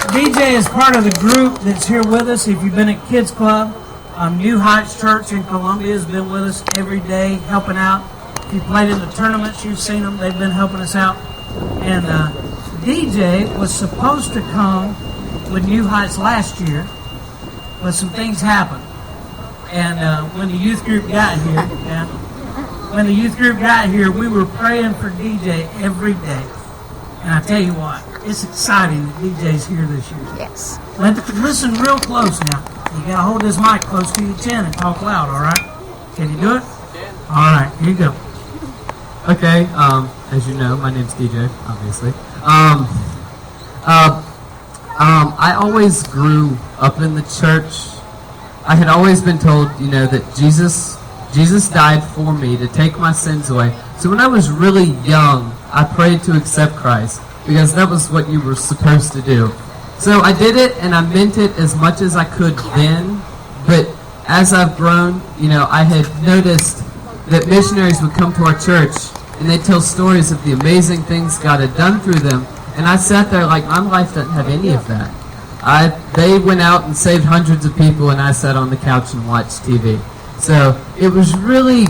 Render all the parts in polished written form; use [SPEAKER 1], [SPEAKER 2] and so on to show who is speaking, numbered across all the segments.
[SPEAKER 1] DJ is part of the group that's here with us. If you've been at Kids Club, New Heights Church in Columbia has been with us every day, helping out. If you played in the tournaments, you've seen them. They've been helping us out. And DJ was supposed to come with New Heights last year, but some things happened. And when the youth group got here, we were praying for DJ every day. And I tell you what, it's exciting that DJ's here this year.
[SPEAKER 2] Yes.
[SPEAKER 1] Listen real close now. You got to hold this mic close to your chin and talk loud, all right? Can you do it? All right, here you go.
[SPEAKER 3] Okay, as you know, my name's DJ, obviously. I always grew up in the church. I had always been told, that Jesus died for me to take my sins away. So when I was really young, I prayed to accept Christ because that was what you were supposed to do. So I did it, and I meant it as much as I could then. But as I've grown, I had noticed that missionaries would come to our church, and they'd tell stories of the amazing things God had done through them. And I sat there like, my life doesn't have any of that. They went out and saved hundreds of people, and I sat on the couch and watched TV. So it was really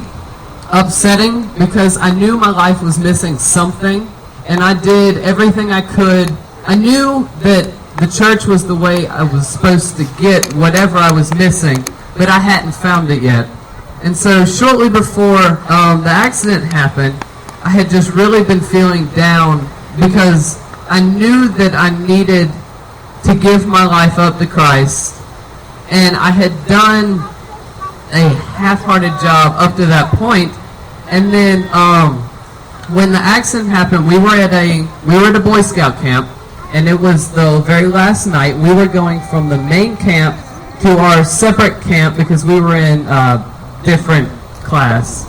[SPEAKER 3] upsetting because I knew my life was missing something, and I did everything I could. I knew that the church was the way I was supposed to get whatever I was missing, but I hadn't found it yet. And so shortly before the accident happened, I had just really been feeling down because I knew that I needed to give my life up to Christ. And I had done a half-hearted job up to that point. And then when the accident happened, we were at a Boy Scout camp, and it was the very last night. We were going from the main camp to our separate camp because we were in different class.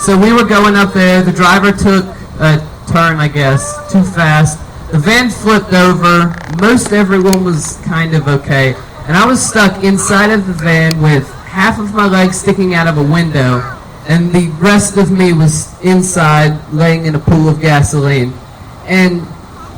[SPEAKER 3] So we were going up there. The driver took a turn, I guess, too fast. The van flipped over. Most everyone was kind of okay. And I was stuck inside of the van with half of my legs sticking out of a window, and the rest of me was inside laying in a pool of gasoline. And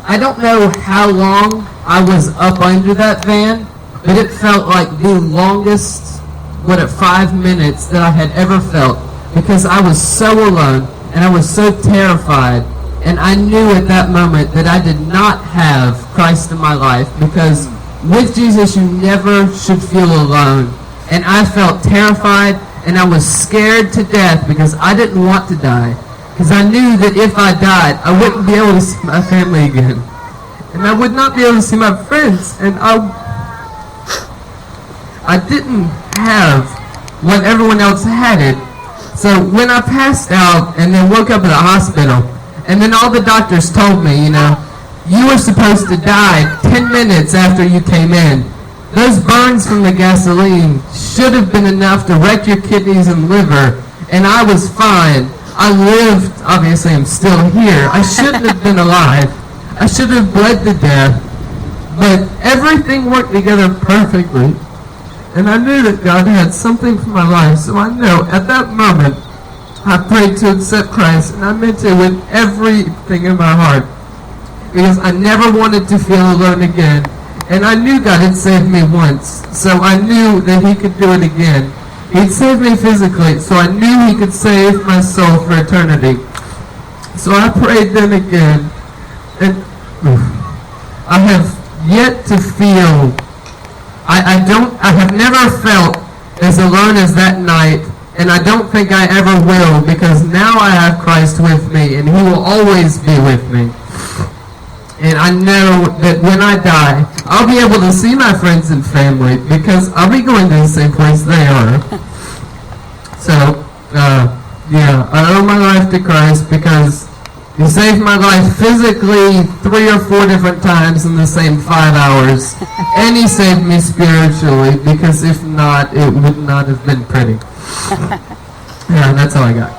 [SPEAKER 3] I don't know how long I was up under that van, but it felt like the longest, 5 minutes that I had ever felt, because I was so alone and I was so terrified. And I knew at that moment that I did not have Christ in my life, because with Jesus you never should feel alone. And I felt terrified, and I was scared to death because I didn't want to die. Because I knew that if I died, I wouldn't be able to see my family again. And I would not be able to see my friends. And I didn't have what everyone else had it. So when I passed out and then woke up at the hospital, and then all the doctors told me, you were supposed to die 10 minutes after you came in. Those burns from the gasoline should have been enough to wreck your kidneys and liver, and I was fine. I lived. Obviously, I'm still here. I shouldn't have been alive. I should have bled to death. But everything worked together perfectly, and I knew that God had something for my life. So I know at that moment, I prayed to accept Christ, and I meant it with everything in my heart, because I never wanted to feel alone again. And I knew God had saved me once, so I knew that He could do it again. He'd saved me physically, so I knew He could save my soul for eternity. So I prayed then again, and I have yet to feel, I have never felt as alone as that night, and I don't think I ever will, because now I have Christ with me, and He will always be with me. And I know that when I die, I'll be able to see my friends and family, because I'll be going to the same place they are. So, I owe my life to Christ, because He saved my life physically 3 or 4 different times in the same 5 hours. And He saved me spiritually, because if not, it would not have been pretty. Yeah, that's all I got.